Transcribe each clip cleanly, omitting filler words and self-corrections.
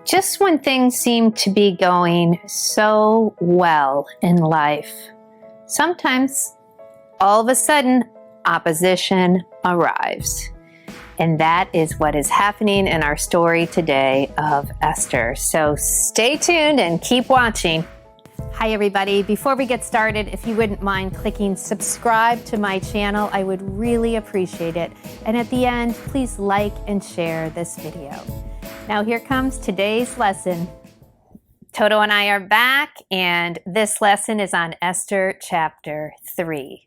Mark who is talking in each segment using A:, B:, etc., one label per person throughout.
A: Just when things seem to be going so well in life, sometimes all of a sudden opposition arrives. And that is what is happening in our story today of Esther. So stay tuned and keep watching. Hi everybody. Before we get started, if you wouldn't mind clicking subscribe to my channel, I would really appreciate it. And at the end, please like and share this video. Now here comes today's lesson. Toto and I are back, and this lesson is on Esther chapter 3.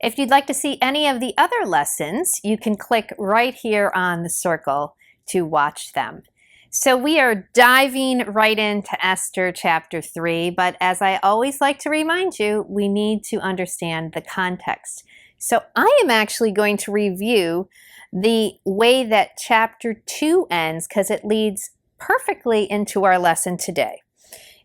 A: If you'd like to see any of the other lessons, you can click right here on the circle to watch them. So we are diving right into Esther chapter 3, but as I always like to remind you, we need to understand the context. So I am actually going to review the way that chapter 2 ends because it leads perfectly into our lesson today.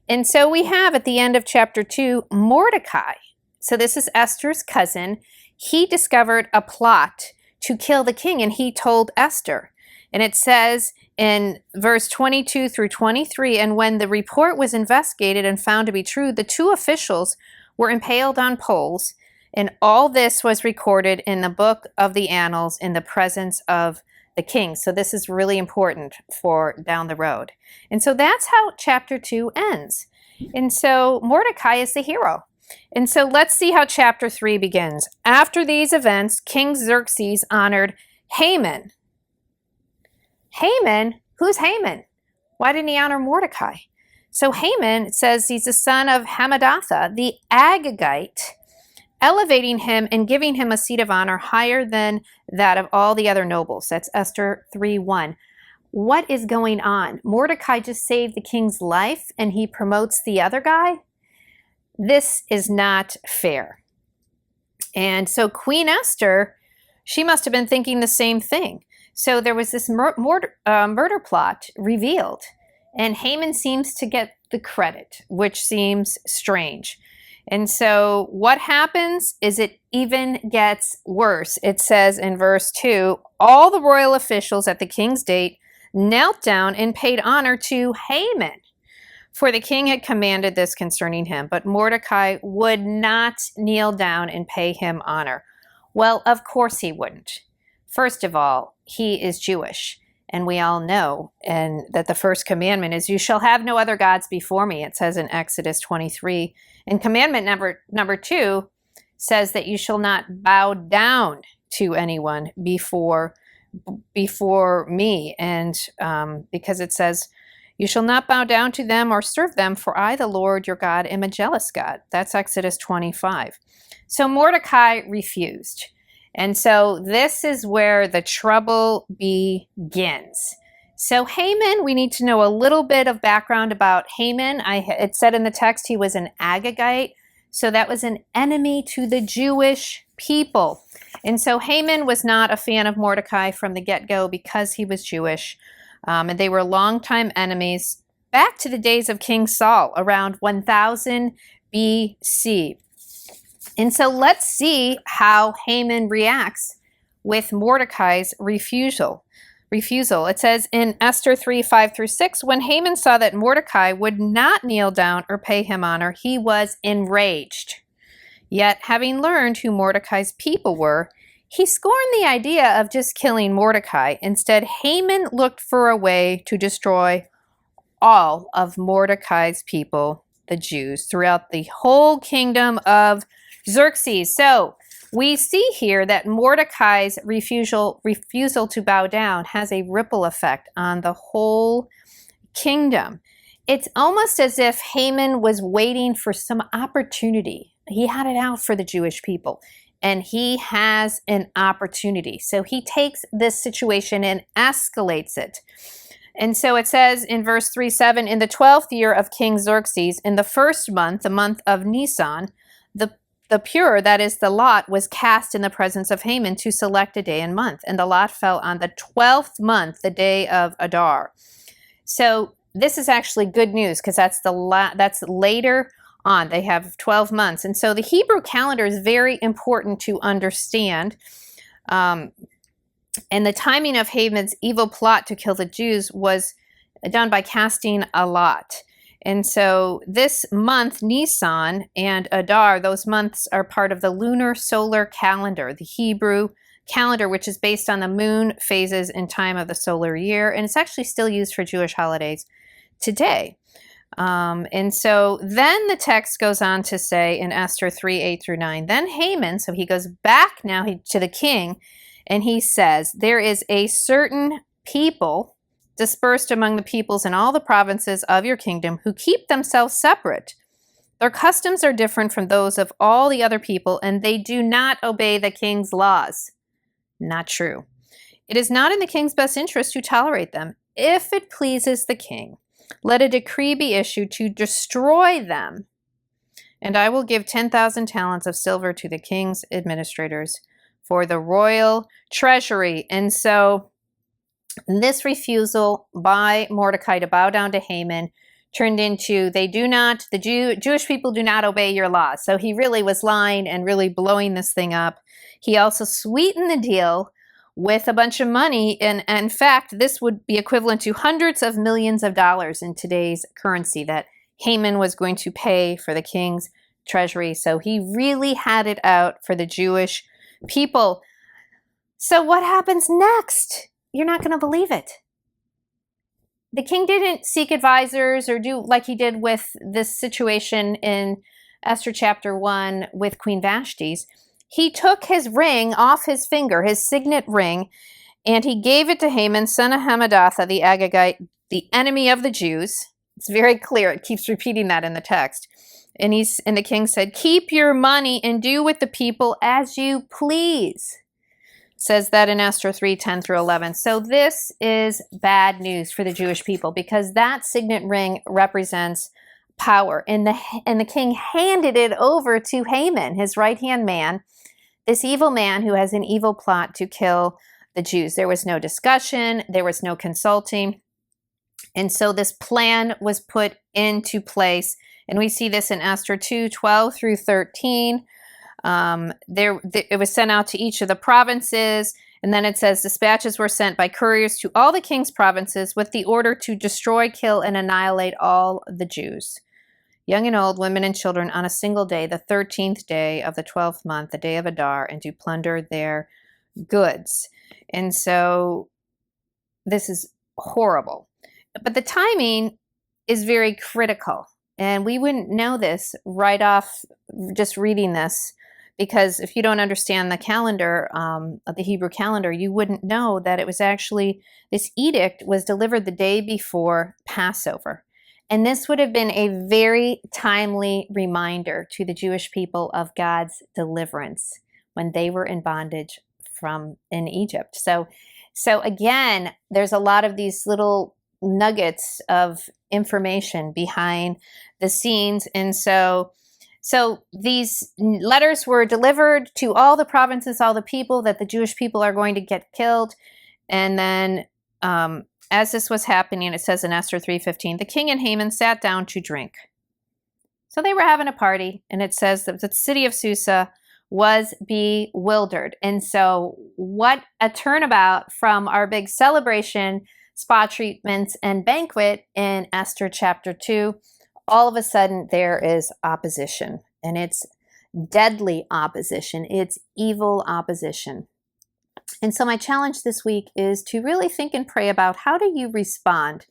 A: And so we have at the end of chapter 2, Mordecai. So this is Esther's cousin. He discovered a plot to kill the king, and he told Esther. And it says in verse 22 through 23, and when the report was investigated and found to be true, the two officials were impaled on poles, and all this was recorded in the book of the annals in the presence of the king. So this is really important for down the road. And so that's how chapter 2 ends. And so Mordecai is the hero. And so let's see how chapter 3 begins. After these events, King Xerxes honored Haman. Haman? Who's Haman? Why didn't he honor Mordecai? So Haman, it says he's the son of Hammedatha, the Agagite, elevating him and giving him a seat of honor higher than that of all the other nobles. That's Esther 3:1. What is going on? Mordecai just saved the king's life and he promotes the other guy? This is not fair. And so Queen Esther, she must have been thinking the same thing. So there was this murder plot revealed, and Haman seems to get the credit, which seems strange. And so what happens is it even gets worse. It says in verse 2, all the royal officials at the king's gate knelt down and paid honor to Haman, for the king had commanded this concerning him. But Mordecai would not kneel down and pay him honor. Well, of course he wouldn't. First of all, he is Jewish. And we all know that the first commandment is, you shall have no other gods before me. It says in Exodus 23. And commandment number 2 says that you shall not bow down to anyone before me. And because it says, you shall not bow down to them or serve them, for I, the Lord your God, am a jealous God. That's Exodus 25. So Mordecai refused. And so this is where the trouble begins. So Haman, we need to know a little bit of background about Haman. It said in the text he was an Agagite. So that was an enemy to the Jewish people. And so Haman was not a fan of Mordecai from the get-go because he was Jewish. And they were longtime enemies back to the days of King Saul around 1000 BC. And so let's see how Haman reacts with Mordecai's refusal. It says in Esther 3:5-6, when Haman saw that Mordecai would not kneel down or pay him honor, he was enraged. Yet, having learned who Mordecai's people were, he scorned the idea of just killing Mordecai. Instead, Haman looked for a way to destroy all of Mordecai's people, the Jews, throughout the whole kingdom of Xerxes. So we see here that Mordecai's refusal to bow down has a ripple effect on the whole kingdom. It's almost as if Haman was waiting for some opportunity. He had it out for the Jewish people, and he has an opportunity. So he takes this situation and escalates it. And so it says in verse 3:7, in the 12th year of King Xerxes, in the first month, the month of Nisan, the pure, that is the lot, was cast in the presence of Haman to select a day and month. And the lot fell on the 12th month, the day of Adar. So this is actually good news because that's later on. They have 12 months. And so the Hebrew calendar is very important to understand. And the timing of Haman's evil plot to kill the Jews was done by casting a lot. And so this month, Nisan and Adar, those months are part of the lunar solar calendar, the Hebrew calendar, which is based on the moon phases and time of the solar year. And it's actually still used for Jewish holidays today. And so then the text goes on to say in Esther 3:8-9, then Haman, so he goes back now to the king, and he says, there is a certain people dispersed among the peoples in all the provinces of your kingdom who keep themselves separate. Their customs are different from those of all the other people, and they do not obey the king's laws. Not true. It is not in the king's best interest to tolerate them. If it pleases the king, let a decree be issued to destroy them, and I will give 10,000 talents of silver to the king's administrators for the royal treasury. And so this refusal by Mordecai to bow down to Haman turned into the Jewish people do not obey your laws. So he really was lying and really blowing this thing up. He also sweetened the deal with a bunch of money. And in fact, this would be equivalent to hundreds of millions of dollars in today's currency that Haman was going to pay for the king's treasury. So he really had it out for the Jewish people. So what happens next? You're not going to believe it. The king didn't seek advisors or do like he did with this situation in Esther chapter 1 with Queen Vashti's. He took his ring off his finger, his signet ring, and he gave it to Haman, son of Hammedatha, the Agagite, the enemy of the Jews. It's very clear. It keeps repeating that in the text. And the king said, keep your money and do with the people as you please. Says that in Esther 3:10-11. So this is bad news for the Jewish people because that signet ring represents power. And the king handed it over to Haman, his right-hand man, this evil man who has an evil plot to kill the Jews. There was no discussion. There was no consulting. And so this plan was put into place. And we see this in Esther 2:12-13. It was sent out to each of the provinces. And then it says dispatches were sent by couriers to all the king's provinces with the order to destroy, kill, and annihilate all the Jews, young and old, women and children, on a single day, the 13th day of the 12th month, the day of Adar, and to plunder their goods. And so this is horrible. But the timing is very critical. And we wouldn't know this right off just reading this, because if you don't understand the calendar, of the Hebrew calendar, you wouldn't know that it was actually, this edict was delivered the day before Passover. And this would have been a very timely reminder to the Jewish people of God's deliverance when they were in bondage in Egypt. So again, there's a lot of these little nuggets of information behind the scenes. And so these letters were delivered to all the provinces, all the people, that the Jewish people are going to get killed. And then as this was happening, it says in Esther 3:15, the king and Haman sat down to drink. So they were having a party, and it says that the city of Susa was bewildered. And so what a turnabout from our big celebration, spa treatments, and banquet in Esther chapter 2. All of a sudden, there is opposition, and it's deadly opposition. It's evil opposition. And so my challenge this week is to really think and pray about how do you respond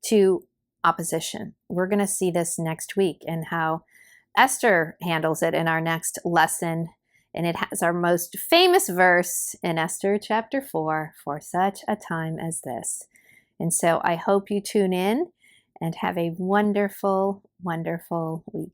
A: to opposition. We're going to see this next week and how Esther handles it in our next lesson. And it has our most famous verse in Esther chapter 4, for such a time as this. And so I hope you tune in and have a wonderful, wonderful week.